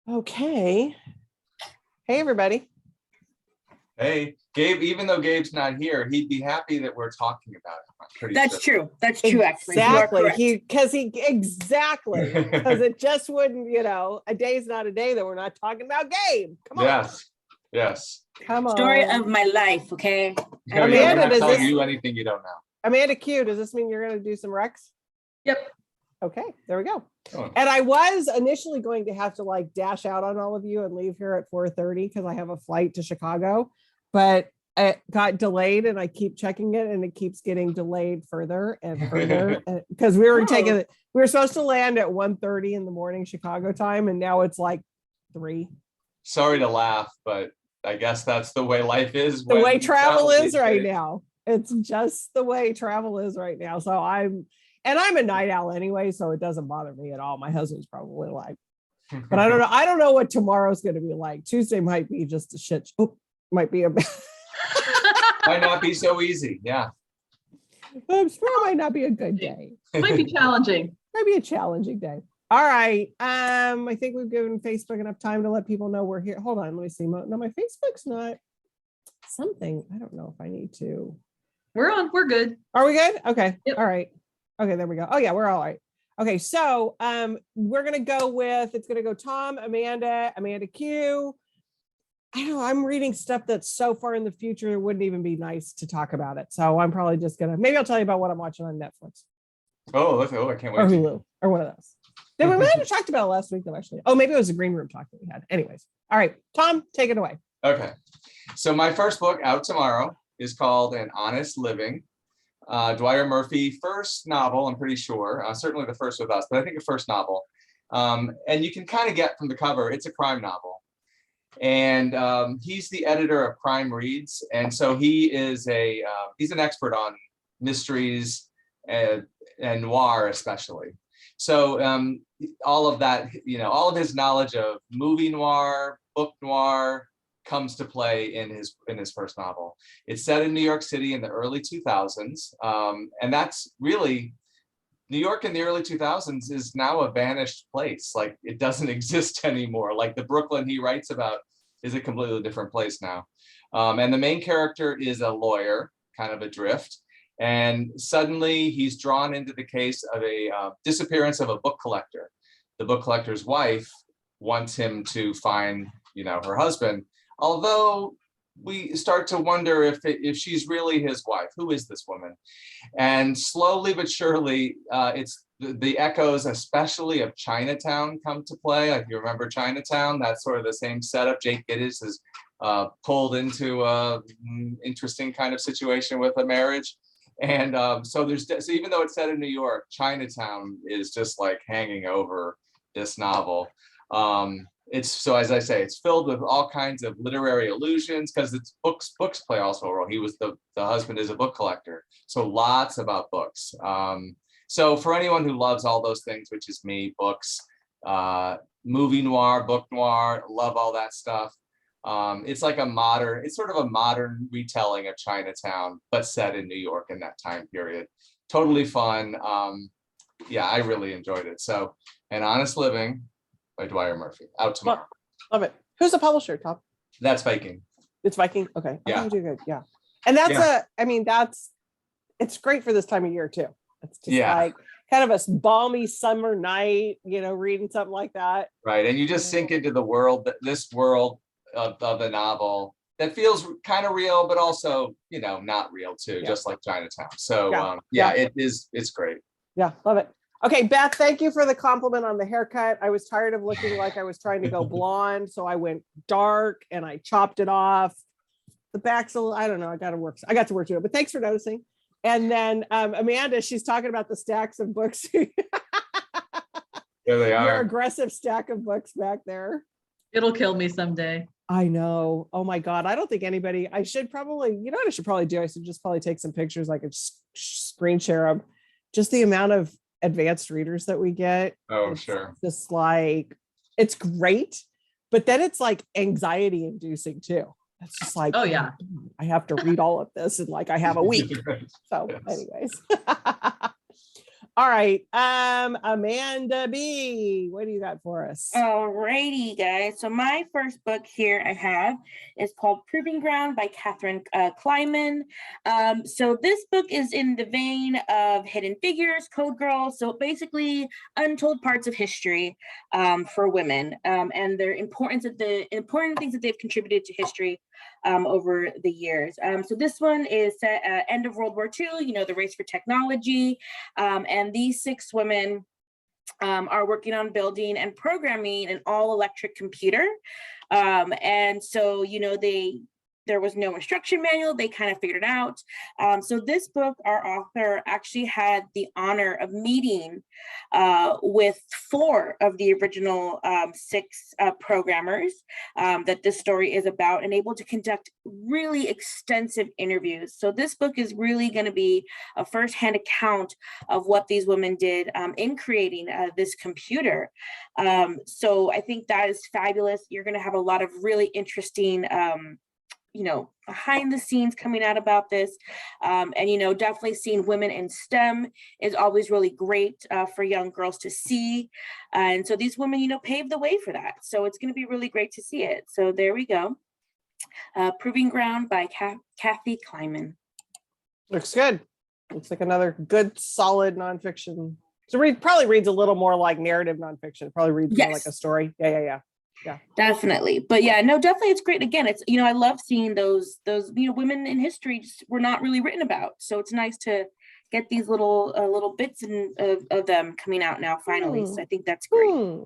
Okay. Hey, everybody. Hey, Gabe, even though Gabe's not here, he'd be happy that we're talking about it. I'm pretty That's sure. true. That's true, actually. You are Exactly. correct. Because it just wouldn't, a day's not a day that we're not talking about Gabe. Come on. Yes. Come on. Story of my life, okay? No, Amanda, we're not does telling this- you anything you don't know. Amanda Q, does this mean you're going to do some recs? Yep. Okay, there we go. Oh. And I was initially going to have to dash out on all of you and leave here at 4:30 because I have a flight to Chicago, but it got delayed and I keep checking it and it keeps getting delayed further and further because we were supposed to land at 1:30 in the morning Chicago time and now it's like 3. Sorry to laugh, but I guess that's the way life is. The way travel is these right days. now. It's just the way travel is right now. So I'm a night owl anyway, so it doesn't bother me at all. My husband's probably like, but I don't know. I don't know what tomorrow's going to be like. Tuesday might be just a shit. Might be a Might not be so easy. Yeah. It might not be a good day. Might be challenging. Might be a challenging day. All right. I think we've given Facebook enough time to let people know we're here. Hold on, let me see. No, my Facebook's not something. I don't know if I need to. We're on. We're good. Are we good? Okay. Yep. All right. Okay, there we go. Oh yeah, we're all right. Okay, so we're gonna go with Tom, Amanda Q. I know I'm reading stuff that's so far in the future, it wouldn't even be nice to talk about it. So I'm probably just maybe I'll tell you about what I'm watching on Netflix. Oh, I can't wait. Or Hulu, or one of those. Then we might have talked about it last week though, actually. Oh, maybe it was a green room talk that we had. Anyways. All right, Tom, take it away. Okay. So my first book out tomorrow is called An Honest Living. Dwyer Murphy, first novel, I'm pretty sure, certainly the first with us, but I think the first novel. And you can kind of get from the cover, it's a crime novel. And he's the editor of Crime Reads. And so he is he's an expert on mysteries and noir, especially. So all of that, all of his knowledge of movie noir, book noir, comes to play in his first novel. It's set in New York City in the early 2000s. And that's really, New York in the early 2000s is now a vanished place. Like it doesn't exist anymore. Like the Brooklyn he writes about is a completely different place now. And the main character is a lawyer, kind of adrift. And suddenly he's drawn into the case of a disappearance of a book collector. The book collector's wife wants him to find, her husband. Although we start to wonder if she's really his wife. Who is this woman? And slowly but surely, it's the echoes, especially of Chinatown, come to play. Like you remember Chinatown, that's sort of the same setup. Jake Gittes is pulled into a interesting kind of situation with a marriage. And so even though it's set in New York, Chinatown is just like hanging over this novel. As I say, it's filled with all kinds of literary allusions because it's books play also a role. He was the husband is a book collector. So lots about books. So for anyone who loves all those things, which is me, books, movie noir, book noir, love all that stuff. It's like it's sort of a modern retelling of Chinatown, but set in New York in that time period. Totally fun. Yeah, I really enjoyed it. So An Honest Living by Dwyer Murphy, out tomorrow. Love it. Who's the publisher, Tom? That's Viking. It's Viking. Okay. Yeah. You do good. Yeah. And it's great for this time of year too. It's just like kind of a balmy summer night, reading something like that. Right. And you just sink into the world, this world of the novel that feels kind of real, but also, not real too, just like Chinatown. So it's great. Yeah. Love it. Okay, Beth, thank you for the compliment on the haircut. I was tired of looking like I was trying to go blonde, so I went dark and I chopped it off. The back's a little, I don't know, I got to work to it, but thanks for noticing. And then Amanda, she's talking about the stacks of books. There they are. Your aggressive stack of books back there. It'll kill me someday. I know. Oh my God. I don't think anybody, I should probably, what I should probably do? I should just probably take some pictures. I could screen share them. Just the amount of advanced readers that we get. Oh, sure. Just like, it's great, but then it's like anxiety inducing too. It's just like, oh yeah, I have to read all of this and like I have a week. So anyways. All right. Amanda B, what do you got for us? Alrighty, guys. So my first book here I have is called Proving Ground by Catherine Kleiman. So this book is in the vein of Hidden Figures, Code Girl. So basically untold parts of history for women and their importance of the important things that they've contributed to history over the years. So this one is set at end of World War II, you know, the race for technology. And these 6 women are working on building and programming an all-electric computer. And so, you know, there was no instruction manual. They kind of figured it out. So this book, our author actually had the honor of meeting with 4 of the original 6 programmers that this story is about, and able to conduct really extensive interviews. So this book is really going to be a firsthand account of what these women did in creating this computer. So I think that is fabulous. You're going to have a lot of really interesting you know, behind the scenes coming out about this. And, you know, definitely seeing women in STEM is always really great for young girls to see. And so these women, you know, paved the way for that. So it's going to be really great to see it. So there we go. Proving Ground by Kathy Kleiman. Looks good. Looks like another good, solid nonfiction. So probably reads a little more like narrative nonfiction. Probably reads more like a story. Yeah. Definitely. But yeah, no, definitely it's great. Again, it's, you know, I love seeing those, you know, women in history just were not really written about. So it's nice to get these little bits of them coming out now finally. So I think that's great. I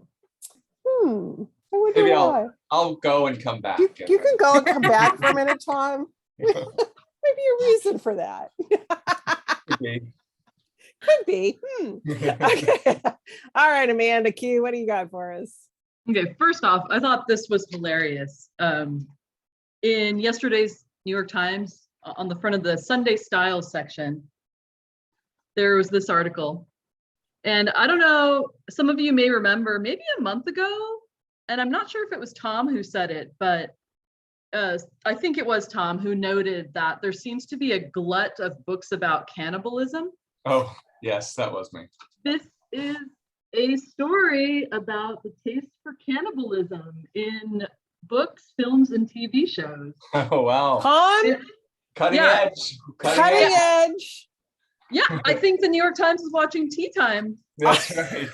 wonder Maybe why. I'll go and come back. You can go and come back for a minute, Tom. Maybe a reason for that. Could be. Okay. All right, Amanda Q, what do you got for us? Okay, first off, I thought this was hilarious. In yesterday's New York Times, on the front of the Sunday Style section, there was this article. And I don't know, some of you may remember maybe a month ago, and I'm not sure if it was Tom who said it, but I think it was Tom who noted that there seems to be a glut of books about cannibalism. Oh, yes, that was me. This is a story about the taste for cannibalism in books, films, and TV shows. Oh, wow. Tom? Cutting edge. Cutting edge. Yeah, I think the New York Times is watching Tea Time. That's right.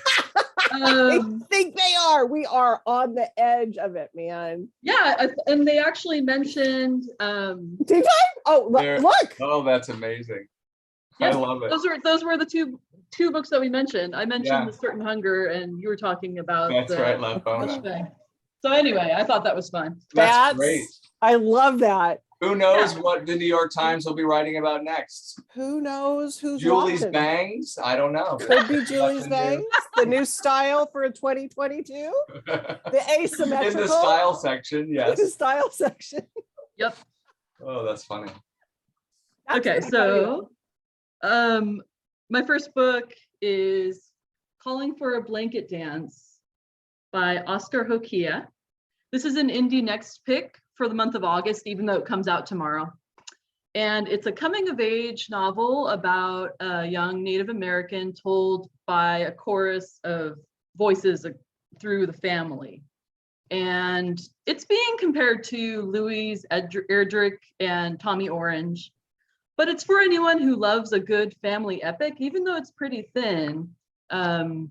I think they are. We are on the edge of it, man. Yeah, and they actually mentioned Tea Time? Oh, look. Oh, that's amazing. Yes, I love it. Those were the two books that we mentioned. I mentioned The Certain Hunger, and you were talking about That's right, Love Bona. So anyway, I thought that was fun. That's great. I love that. Who knows what the New York Times will be writing about next? Who knows who's Julie's watching? Bangs? I don't know. Could be Julie's Bangs, the new style for 2022. The asymmetrical. In the style section, yes. In the style section. Yep. Oh, that's funny. Okay, so my first book is Calling for a Blanket Dance by Oscar Hokia. This is an indie next pick for the month of August, even though it comes out tomorrow. And it's a coming of age novel about a young Native American told by a chorus of voices through the family. And it's being compared to Louise Erdrich and Tommy Orange, but it's for anyone who loves a good family epic, even though it's pretty thin. I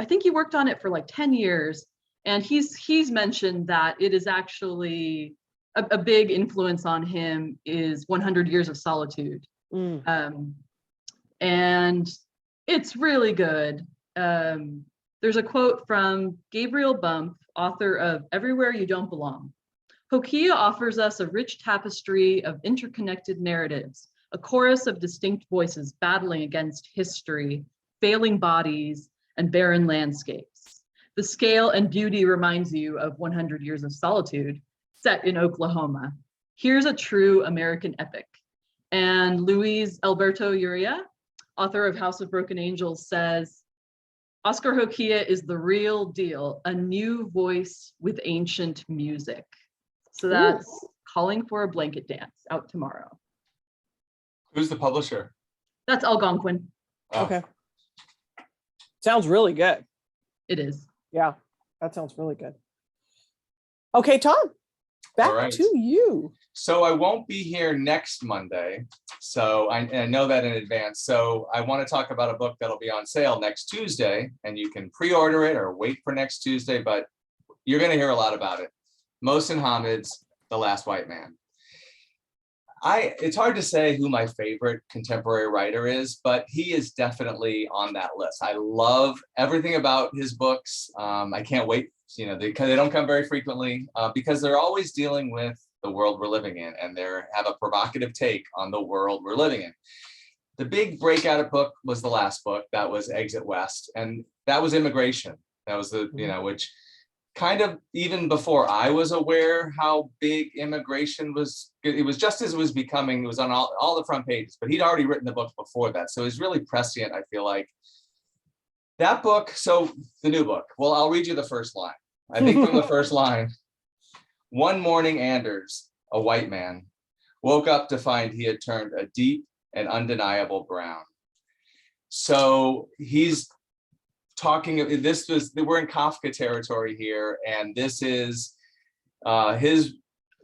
think he worked on it for like 10 years. And he's mentioned that it is actually a big influence on him is 100 Years of Solitude. And it's really good. There's a quote from Gabriel Bump, author of Everywhere You Don't Belong. Hokia offers us a rich tapestry of interconnected narratives, a chorus of distinct voices battling against history, failing bodies, and barren landscapes. The scale and beauty reminds you of 100 Years of Solitude, set in Oklahoma. Here's a true American epic. And Luis Alberto Uria, author of House of Broken Angels, says, Oscar Hokia is the real deal, a new voice with ancient music. So that's Calling for a Blanket Dance, out tomorrow. Who's the publisher? That's Algonquin. Okay. Sounds really good. It is. Yeah, that sounds really good. Okay, Tom, back All right. to you. So I won't be here next Monday. So I know that in advance. So I want to talk about a book that'll be on sale next Tuesday, and you can pre-order it or wait for next Tuesday, but you're going to hear a lot about it. Mohsin Hamid's The Last White Man. It's hard to say who my favorite contemporary writer is, but he is definitely on that list. I love everything about his books. I can't wait. They don't come very frequently because they're always dealing with the world we're living in, and they have a provocative take on the world we're living in. The big breakout book was the last book. That was Exit West, and that was immigration. That was which kind of, even before I was aware how big immigration was, it was just as it was becoming, it was on all the front pages, but he'd already written the book before that. So it's really prescient, I feel like. That book, so the new book, well, I'll read you the first line. I think from the first line, one morning Anders, a white man, woke up to find he had turned a deep and undeniable brown. So he's talking, we're in Kafka territory here, and this is his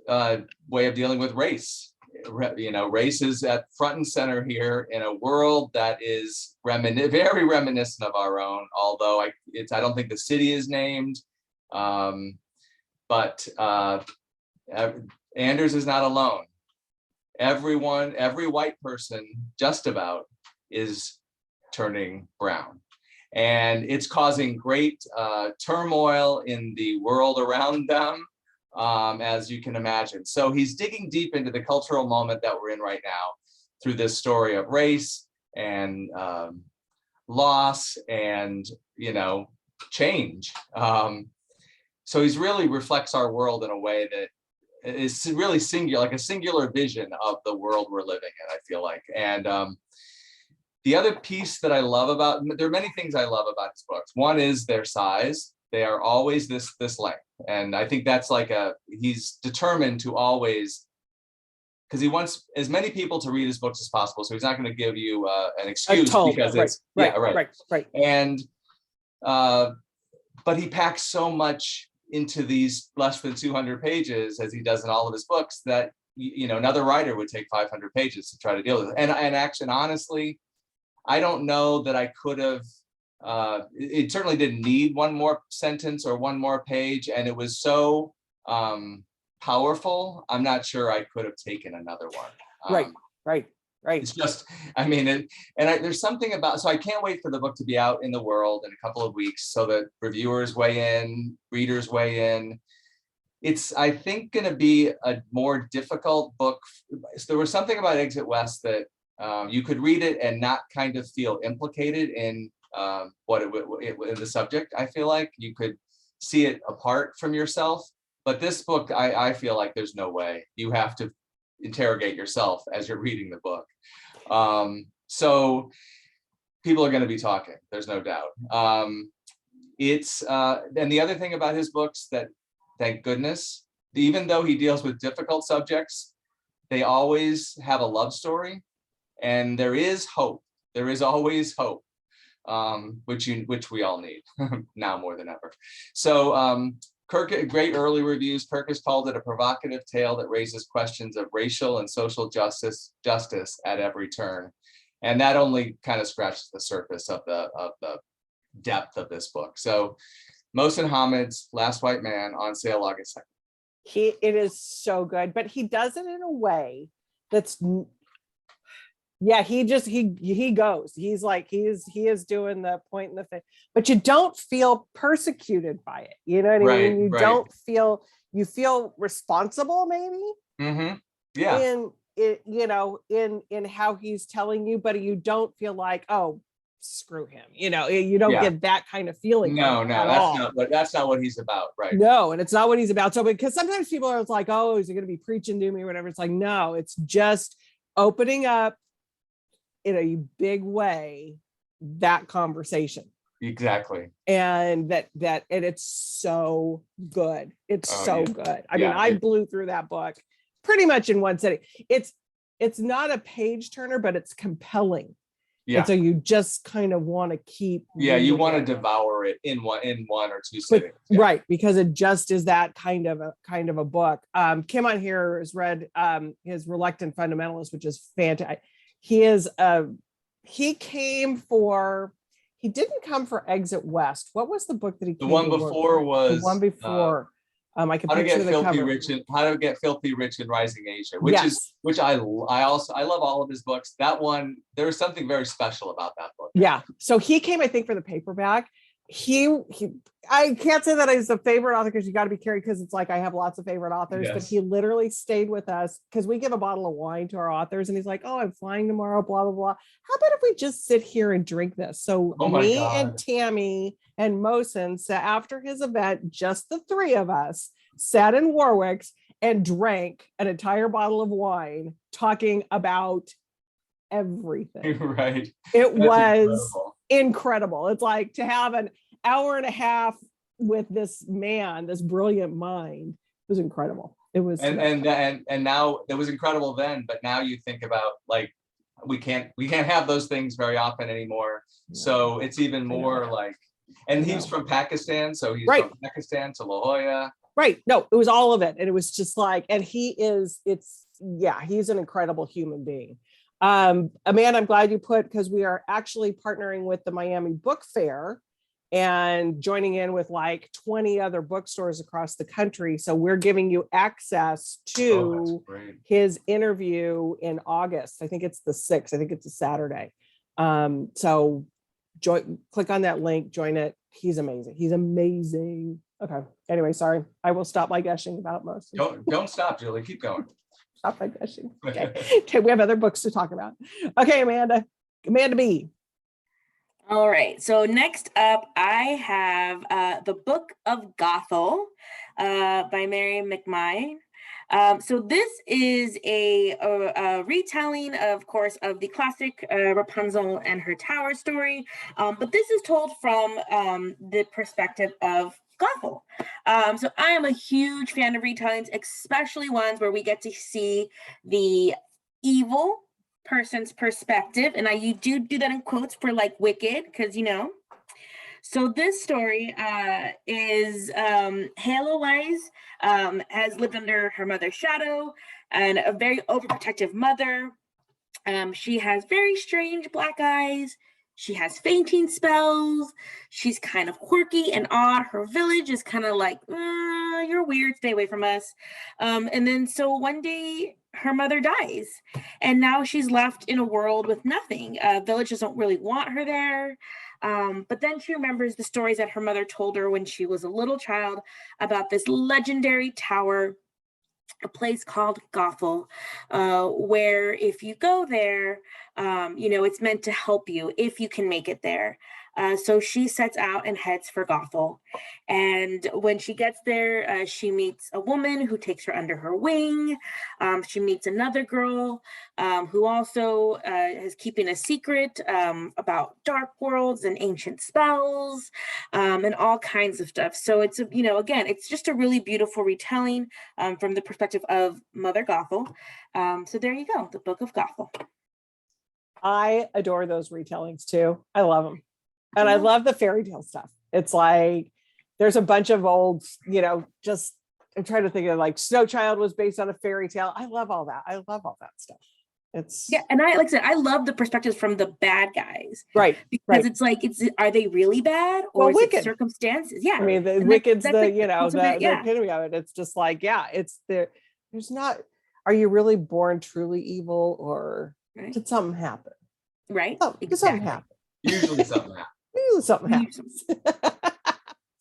way of dealing with race. Race is at front and center here in a world that is very reminiscent of our own, although I don't think the city is named, but Anders is not alone. Every white person just about is turning brown. And it's causing great turmoil in the world around them, as you can imagine. So he's digging deep into the cultural moment that we're in right now through this story of race and loss and, change. So he's really reflects our world in a way that is really singular, like a singular vision of the world we're living in, I feel like. And the other piece that I love about, there are many things I love about his books. One is their size. They are always this length. And I think that's he's determined to always, because he wants as many people to read his books as possible. So he's not going to give you an excuse because it's, right. And, but he packs so much into these less than 200 pages, as he does in all of his books, that, another writer would take 500 pages to try to deal with it. And actually, honestly, I don't know that I could have, it certainly didn't need one more sentence or one more page. And it was so powerful. I'm not sure I could have taken another one. Right. It's just, there's something about, so I can't wait for the book to be out in the world in a couple of weeks so that reviewers weigh in, readers weigh in. It's, I think, going to be a more difficult book. So there was something about Exit West that you could read it and not kind of feel implicated in in the subject. I feel like you could see it apart from yourself, but this book, I feel like there's no way. You have to interrogate yourself as you're reading the book. So people are going to be talking, there's no doubt. And the other thing about his books that, thank goodness, even though he deals with difficult subjects, they always have a love story, and there is hope. There is always hope, which we all need now more than ever. So Kirk, great early reviews. Kirk has called it a provocative tale that raises questions of racial and social justice at every turn, and that only kind of scratches the surface of the depth of this book. So, Mohsin Hamid's Last White Man, on sale August 2nd. It is so good, but he does it in a way that's, yeah, he goes, he's like, he is doing the point in the face, but you don't feel persecuted by it. You know what I mean? You don't feel, you feel responsible maybe. Mm-hmm. Yeah. In it, in how he's telling you, but you don't feel like, oh, screw him. You don't get that kind of feeling. No, that's not what he's about. Right. No, and it's not what he's about. So, because sometimes people are like, oh, is he going to be preaching to me or whatever? It's like, no, it's just opening up in a big way that conversation. Exactly. And and it's so good. It's good. I mean, I blew through that book pretty much in one sitting. It's not a page turner, but it's compelling. Yeah. And so you just kind of want to keep. Yeah, you reading want to it. devour it in one or two But, sittings. Yeah. right, because it just is that kind of a book. Kim on here has read his Reluctant Fundamentalist, which is fantastic. He didn't come for Exit West. What was the book that he The came one to work before for? was The one before. I can How to picture Get the Filthy cover. Rich in How to Get Filthy Rich in Rising Asia, which Yes. I love all of his books. That one, there was something very special about that book. Yeah. So he came, I think, for the paperback. I can't say that he's a favorite author because you got to be careful, because it's like I have lots of favorite authors, but Yes. he literally stayed with us because we give a bottle of wine to our authors, and he's like, "Oh, I'm flying tomorrow, blah blah blah. How about if we just sit here and drink this?" So Oh my me God. and Tammy and Mosen sat after his event, just the three of us sat in Warwick's and drank an entire bottle of wine, talking about everything. Right. It That's was incredible. incredible. It's like to have an hour and a half with this man, this brilliant mind. It was incredible. It was And now it was incredible then, but now you think about, like, we can't have those things very often anymore. So it's even more like, and he's from Pakistan, so he's Right. from Pakistan to La Jolla. Right. No, it was all of it. And it was just like, and he's an incredible human being. Amanda, I'm glad you because we are actually partnering with the Miami Book Fair and joining in with like 20 other bookstores across the country. So we're giving you access to his interview in August. I think it's the 6th. I think it's a Saturday. So click on that link, join it. He's amazing. He's amazing. Okay. Anyway, sorry. I will stop my gushing about most. Don't stop, Julie. Keep going. Stop my gushing. Okay. We have other books to talk about. Okay, Amanda B. All right. So next up, I have The Book of Gothel by Mary McMine. So this is a retelling, of course, of the classic Rapunzel and her tower story. But this is told from the perspective of Gothel. So I am a huge fan of retellings, especially ones where we get to see the evil person's perspective, and you do that in quotes for like Wicked, because So this story is Halo Wise has lived under her mother's shadow, and a very overprotective mother. She has very strange black eyes. She has fainting spells. She's kind of quirky and odd. Her village is kind of like, you're weird, stay away from us. And then so one day her mother dies, and now she's left in a world with nothing. Village doesn't really want her there. But then she remembers the stories that her mother told her when she was a little child about this legendary tower, a place called Gothel, where if you go there, it's meant to help you if you can make it there. So she sets out and heads for Gothel. And when she gets there, she meets a woman who takes her under her wing. She meets another girl who also is keeping a secret about dark worlds and ancient spells and all kinds of stuff. So it's, again, it's just a really beautiful retelling from the perspective of Mother Gothel. So there you go, the Book of Gothel. I adore those retellings too. I love them. And I love the fairy tale stuff. It's like, there's a bunch of old, just, I'm trying to think of, like, Snow Child was based on a fairy tale. I love all that. I love all that stuff. And I, like I said, I love the perspectives from the bad guys. Right. Because it's like, are they really bad, or is Wicked. it circumstances? Yeah. I mean, the Wicked's the the epitome of it. It's just like, it's there. There's not, are you really born truly evil, or did something happen? Right. Oh, exactly. Did something happen? Usually something happens. Usually something happens.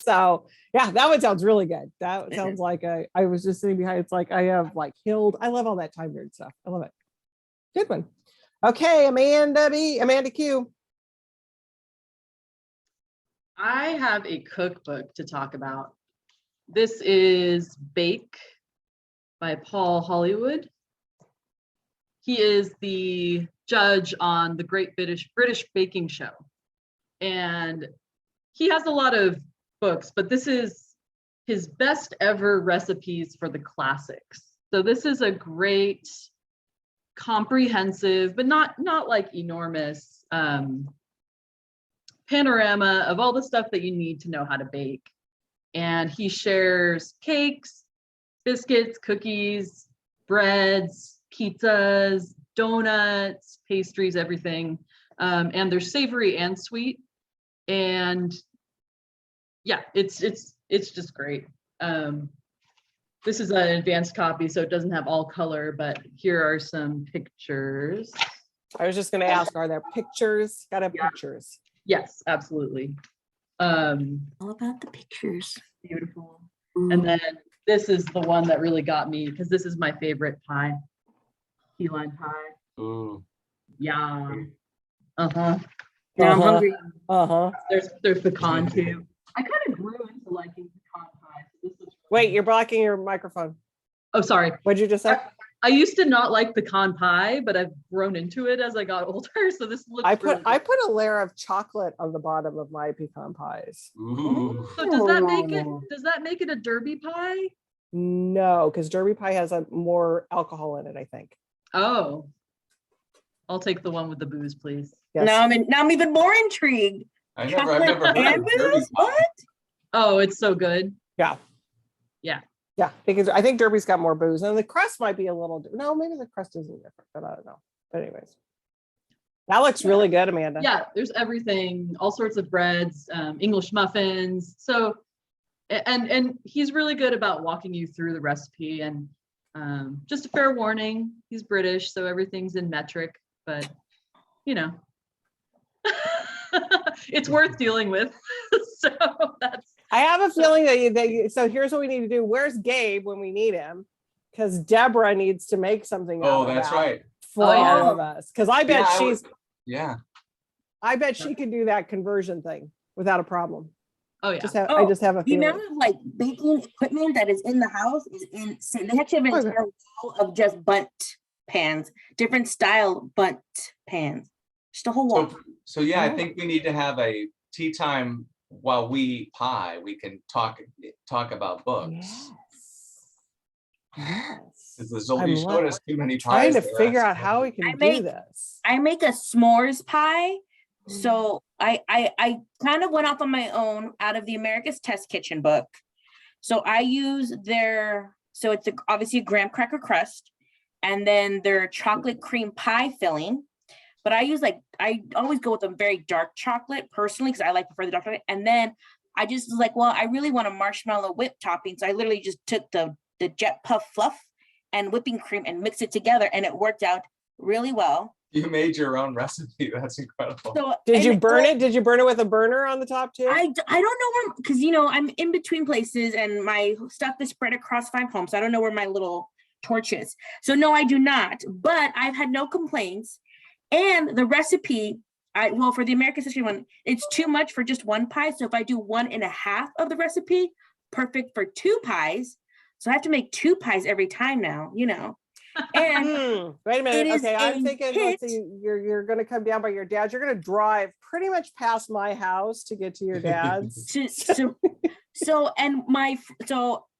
So yeah, that one sounds really good. That sounds like I was just sitting behind. It's like I have like Hild. I love all that time period stuff. I love it. Good one. Okay, Amanda Q. I have a cookbook to talk about. This is Bake by Paul Hollywood. He is the judge on the Great British Baking Show. And he has a lot of books, but this is his best ever recipes for the classics. So this is a great comprehensive, but not like enormous panorama of all the stuff that you need to know how to bake. And he shares cakes, biscuits, cookies, breads, pizzas, donuts, pastries, everything. And they're savory and sweet. And yeah, it's just great. This is an advanced copy, so it doesn't have all color, but here are some pictures. I was just going to ask, are there pictures? Got to have pictures. Yes, absolutely. All about the pictures. Beautiful. And then this is the one that really got me, because this is my favorite pie. Key lime pie. Ooh. Yeah. Uh-huh. Now I'm hungry. There's pecan too. I kind of grew into liking pecan pie. So this looks Wait, you're blocking your microphone. Oh, sorry. What'd you just say? I used to not like pecan pie, but I've grown into it as I got older. So this looks I put really I put a layer of chocolate on the bottom of my pecan pies. Ooh. So does that make it a derby pie? No, because Derby pie has a more alcohol in it, I think. Oh. I'll take the one with the booze, please. Yes. Now I'm even more intrigued. I've never heard And of dirty booze? pie. What? Oh, it's so good. Yeah. Yeah. Yeah, because I think Derby's got more booze, and the crust might be a little. No, maybe the crust isn't different, but I don't know. But anyways, that looks really good, Amanda. Yeah, there's everything, all sorts of breads, English muffins. So, and he's really good about walking you through the recipe. And just a fair warning, he's British, so everything's in metric, but you know, it's worth dealing with. So that's. I have a feeling that so here's what we need to do. Where's Gabe when we need him? Because Deborah needs to make something. Oh, out of that's that right. for Oh, yeah. all of us. Because I bet Yeah. I bet she can do that conversion thing without a problem. Oh yeah. I just have a The feeling. amount of like baking equipment that is in the house is insane. They actually have an entire wall of just bunt pans, different style bunt pans. Just a whole wall. So yeah, I think we need to have a tea time while we eat pie. We can talk about books. Yes. Yes. Because I'm you showed us too many trying pies. to the figure last out how we can I do make- this. I make a s'mores pie. So I kind of went off on my own out of the America's Test Kitchen book. So I use so it's obviously a graham cracker crust, and then their chocolate cream pie filling. But I always go with a very dark chocolate personally, because I prefer the dark chocolate. And then I just was like, well, I really want a marshmallow whip topping. So I literally just took the Jet Puff fluff and whipping cream and mixed it together, and it worked out really well. You made your own recipe. That's incredible. So Did you and- burn it? Did you burn it with a burner on the top too? I don't know where, because I'm in between places and my stuff is spread across 5 homes. So I don't know where my little torch is. So no, I do not. But I've had no complaints. And the recipe, for the American History one, it's too much for just one pie. So if I do 1.5 of the recipe, perfect for 2 pies. So I have to make 2 pies every time now, And Wait a minute. it is Okay, I'm a thinking. hit. Let's see. You're going to come down by your dad. You're going to drive pretty much past my house to get to your dad's.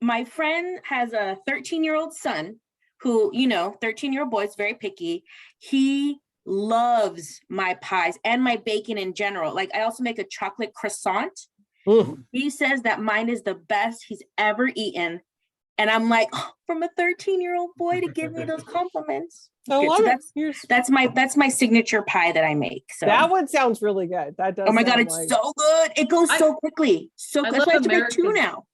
My friend has a 13-year-old son who, 13-year-old boy is very picky. He loves my pies and my bacon in general. Like I also make a chocolate croissant. He says that mine is the best he's ever eaten. And I'm like, from a 13-year-old boy to give me those compliments. I love it. That's my signature pie that I make. So That one sounds really good. That does. oh my God, sound it's so good. It goes so quickly. So I quick. love I have to make 2 America's- now.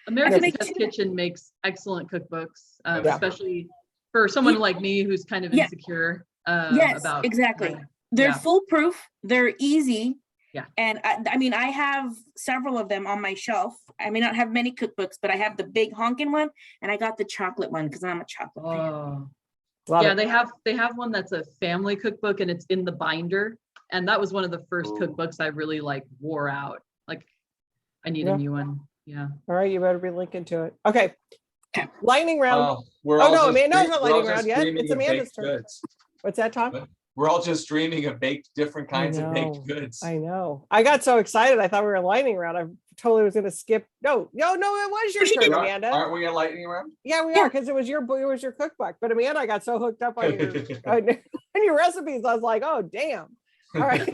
America's make Test 2. Kitchen makes excellent cookbooks, Yeah. especially for someone like me who's kind of Yeah. insecure Yes, about exactly. yeah. They're Yeah. foolproof. They're easy. Yeah. And I have several of them on my shelf. I may not have many cookbooks, but I have the big honking one, and I got the chocolate one because I'm a chocolate fan. Oh. Love Yeah, it. they have one that's a family cookbook and it's in the binder. And that was one of the first Ooh. cookbooks I really wore out. I need Yeah. a new one. Yeah. All right, you better be linking to it. Okay. Okay. Lightning round. Oh, we're Oh, all no, just Amanda's dream- not we're all lightning just round yet. dreaming It's of Amanda's baked turn. goods. What's that, Tom? We're all just dreaming of different I kinds of baked know. goods. I know. I got so excited. I thought we were lightning round. I totally was going to skip. No, it was your turn, Amanda. Aren't we a lightning round? Yeah, we are, because it was your cookbook. But Amanda, I got so hooked up on your on your recipes. I was like, oh damn. All right.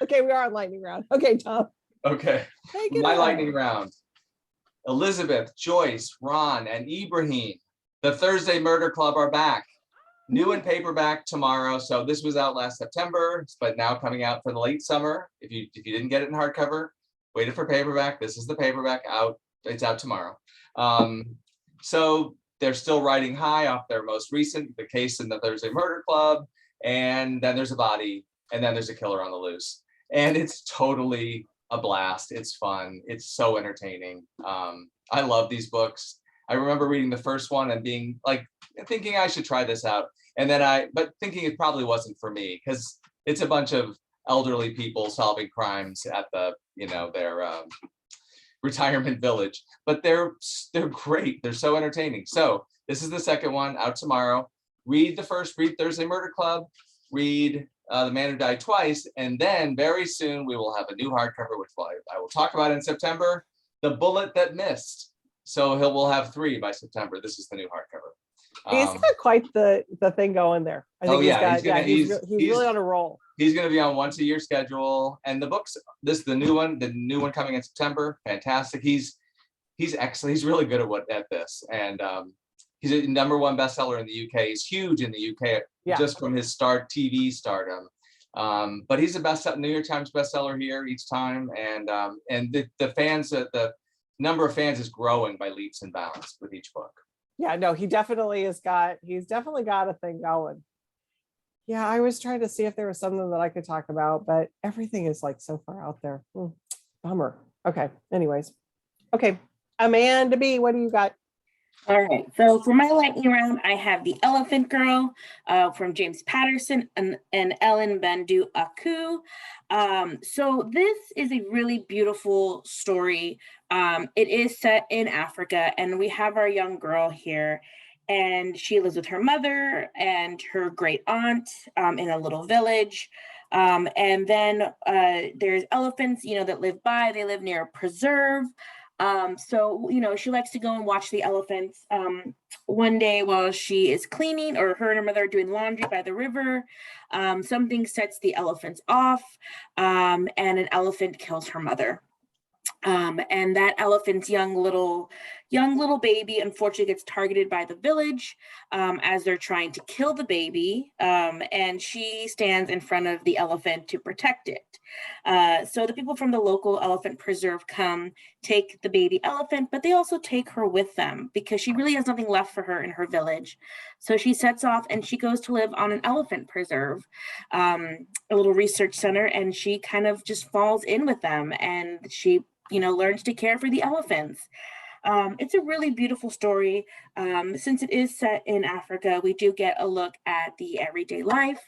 Okay, we are on lightning round. Okay, Tom. Okay. Take it My away. lightning round. Elizabeth, Joyce, Ron, and Ibrahim, the Thursday Murder Club, are back. New in paperback tomorrow. So this was out last September, but now coming out for the late summer. If you didn't get it in hardcover, waited for paperback. This is the paperback out. It's out tomorrow. So they're still riding high off their most recent, the case in the Thursday Murder Club, and then there's a body, and then there's a killer on the loose. And it's totally a blast. It's fun. It's so entertaining. I love these books. I remember reading the first one and being like, thinking I should try this out. And then but thinking it probably wasn't for me, because it's a bunch of elderly people solving crimes at their retirement village. But they're great. They're so entertaining. So this is the second one, out tomorrow. Read Thursday Murder Club, read The Man Who Died Twice, and then very soon we will have a new hardcover, which I will talk about in September, The Bullet That Missed. So we'll have 3 by September. This is the new hardcover. He's got quite the thing going there. I think he's really on a roll. He's going to be on once-a-year schedule, and the books. The new one coming in September. Fantastic. He's excellent. He's really good at this, and he's a #1 bestseller in the UK. He's huge in the UK just from his TV stardom. But he's a New York Times bestseller here each time, and the fans, the number of fans is growing by leaps and bounds with each book. Yeah, no, he's definitely got a thing going. Yeah, I was trying to see if there was something that I could talk about, but everything is like so far out there. Bummer. Okay, anyways. Okay, Amanda B, what do you got? All right, so for my lightning round, I have The Elephant Girl from James Patterson and Ellen Bandu Aku. So this is a really beautiful story. It is set in Africa, and we have our young girl here, and she lives with her mother and her great aunt in a little village. And then there's elephants, that live by. They live near a preserve. So, she likes to go and watch the elephants. One day while she is cleaning, or her and her mother are doing laundry by the river, something sets the elephants off, and an elephant kills her mother. And that elephant's young little baby unfortunately gets targeted by the village as they're trying to kill the baby, and she stands in front of the elephant to protect it. So the people from the local elephant preserve come, take the baby elephant, but they also take her with them because she really has nothing left for her in her village. So she sets off and she goes to live on an elephant preserve, a little research center, and she kind of just falls in with them, and she learns to care for the elephants. It's a really beautiful story. Since it is set in Africa, we do get a look at the everyday life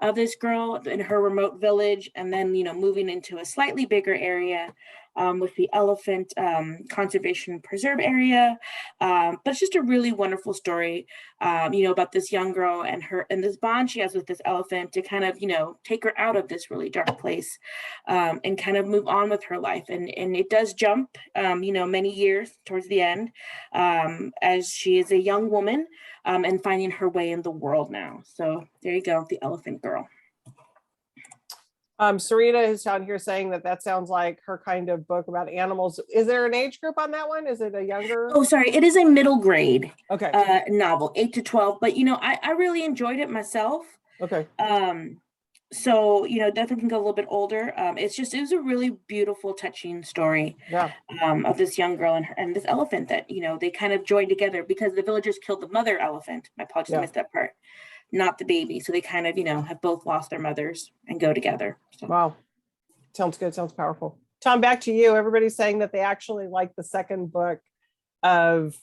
of this girl in her remote village, and then, moving into a slightly bigger area with the elephant conservation preserve area. But it's just a really wonderful story, about this young girl and this bond she has with this elephant to kind of, take her out of this really dark place and kind of move on with her life. And it does jump, many years towards the end as she is a young woman and finding her way in the world now. So there you go, The Elephant Girl. Sarita is down here saying that sounds like her kind of book about animals. Is there an age group on that one? Is it a younger? Oh, sorry. It is a middle grade novel, 8 to 12. But, I really enjoyed it myself. Okay. So, definitely can go a little bit older. It was a really beautiful, touching story of this young girl and this elephant that, they kind of joined together because the villagers killed the mother elephant. My apologies, I missed that part. Not the baby. So they kind of, have both lost their mothers and go together. So. Wow. Sounds good. Sounds powerful. Tom, back to you. Everybody's saying that they actually like the second book of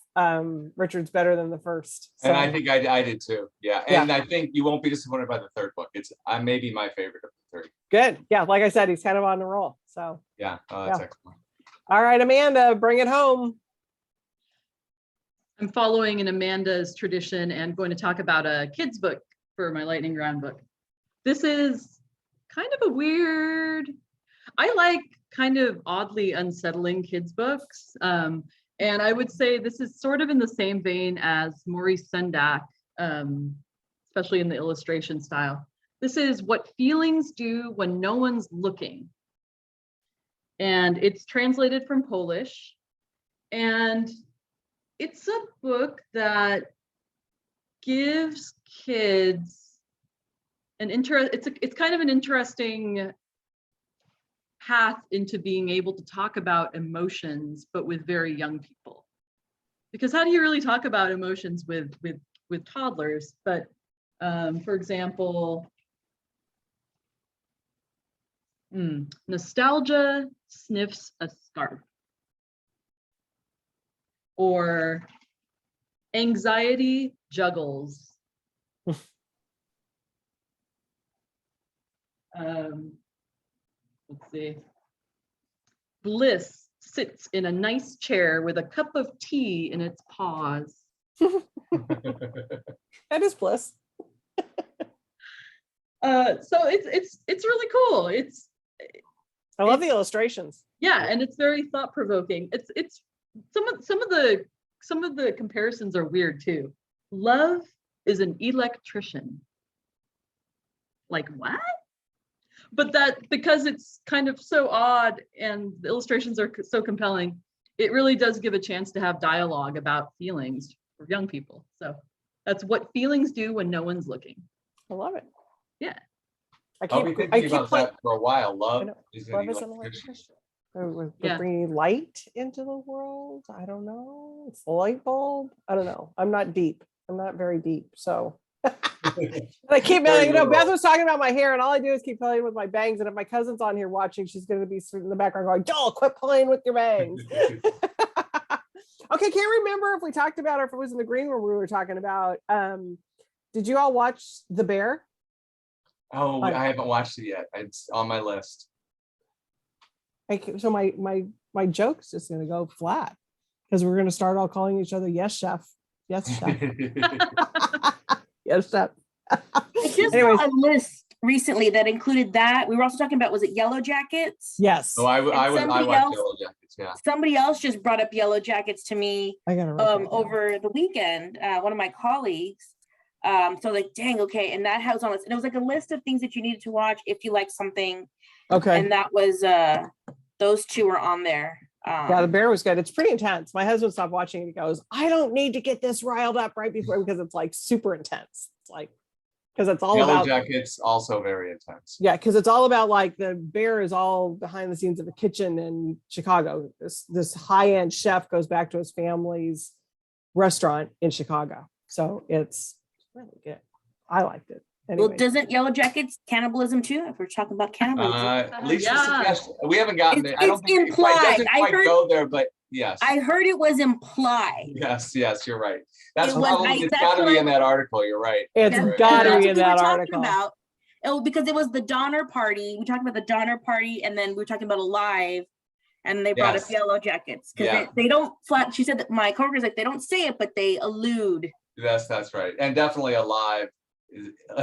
Richard's better than the first. So. And I think I did too. Yeah. And I think you won't be disappointed by the third book. It's maybe my favorite of the three. Good. Yeah. Like I said, he's kind of on the roll. So yeah, that's excellent. All right, Amanda, bring it home. I'm following in Amanda's tradition and going to talk about a kid's book for my lightning round book. This is kind of a weird, I like kind of oddly unsettling kids books. And I would say this is sort of in the same vein as Maurice Sendak, especially in the illustration style. This is What Feelings Do When No One's Looking. And it's translated from Polish. And it's a book that gives kids it's kind of an interesting path into being able to talk about emotions, but with very young people. Because how do you really talk about emotions with toddlers? But for example, nostalgia sniffs a scarf, or anxiety juggles. Let's see. Bliss sits in a nice chair with a cup of tea in its paws. That is Bliss. So it's really cool. I love the illustrations. Yeah, and it's very thought-provoking. It's some of the comparisons are weird too. Love is an electrician. Like what? But that, because it's kind of so odd and the illustrations are so compelling, it really does give a chance to have dialogue about feelings for young people. So that's What Feelings Do When No One's Looking. I love it. Yeah. I'll be thinking about that for a while. Love is an Love is an electrician. electrician. Yeah. Bringing light into the world. I don't know. It's the light bulb. I don't know. I'm not deep. I'm not very deep. So I keep, Very Beth literal. was talking about my hair, and all I do is keep playing with my bangs. And if my cousin's on here watching, she's going to be in the background going, "Joel, quit playing with your bangs." Okay, can't remember if we talked about or if it was in the green room we were talking about. Did you all watch The Bear? Oh, I haven't watched it yet. It's on my list. So my joke's just going to go flat because we're going to start all calling each other "Yes, chef." Yes, chef. Yes, chef. I just Anyways. saw a list recently that included that. We were also talking about, was it Yellow Jackets? Yes. Oh, I somebody watched else- Yellow Jackets. Yeah. Somebody else just brought up Yellow Jackets to me I got to over the weekend, one of my colleagues. So like, dang, okay. And that has on us. And it was like a list of things that you needed to watch if you like something. Okay. And that was, those two were on there. Yeah, The Bear was good. It's pretty intense. My husband stopped watching it. He goes, "I don't need to get this riled up right before," because it's like super intense. It's like, because it's all Yellow about, Jackets also very intense. yeah, because it's all about like the bear is all behind the scenes of a kitchen in Chicago. This high-end chef goes back to his family's restaurant in Chicago. So it's really good. I liked it. Well, Anyway. doesn't Yellow Jackets cannibalism too? If we're talking about cannibalism. Lisa Yeah. suggested, we haven't gotten It's- it. I don't it's think it quite, implied. doesn't I quite heard- go there, but yes. I heard it was implied. Yes, you're right. That's It was- probably, it's that's got to what be I- in that article. You're right. It's You're right. got to That's be what in we were that talking article. about. Oh, because it was the Donner Party. We talked about the Donner Party, and then we were talking about Alive, and they brought Yes. up Yellow Jackets because Yeah. they don't flat. She said that my coworker's like they don't say it, but they allude. Yes, that's right. And definitely Alive.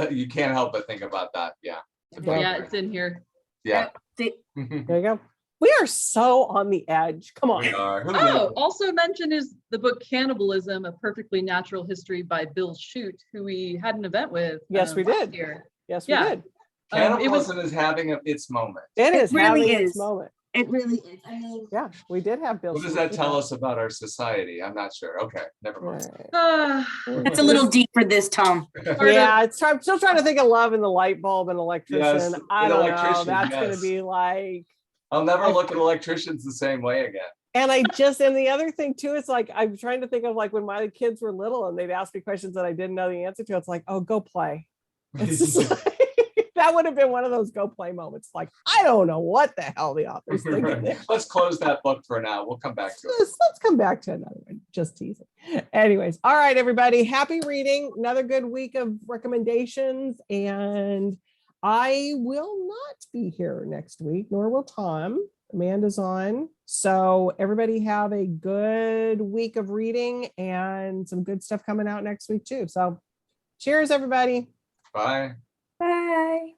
You can't help but think about that. Yeah. Yeah, it's in here. Yeah. They, There you go. We are so on the edge. Come on. We are. Who Oh, knew? also mentioned is the book Cannibalism, A Perfectly Natural History by Bill Shute, who we had an event with. Yes, we last did. year. Yes, we Yeah. did. Cannibalism is having its moment. It is really having its is. moment. it really is. I mean, Yeah, we did have Bill. What does Shute that with tell us. us about our society? I'm not sure. Okay, never All mind. right. it's a little deep for this, Tom. Yeah, I'm still trying to think of love in the light bulb and electrician. Yes, I an don't know. electrician, That's going yes. to be like, I'll never look at electricians the same way again. and the other thing too, is like, I'm trying to think of like when my kids were little and they'd ask me questions that I didn't know the answer to. It's like, oh, go play. It's just like, that would have been one of those go play moments. Like, I don't know what the hell the author's thinking there. Let's close that book for now. We'll come back to it. Let's come back to another one. Just teasing. Anyways, all right, everybody. Happy reading. Another good week of recommendations. And I will not be here next week, nor will Tom. Amanda's on. So everybody have a good week of reading and some good stuff coming out next week too. So cheers, everybody. Bye. Bye.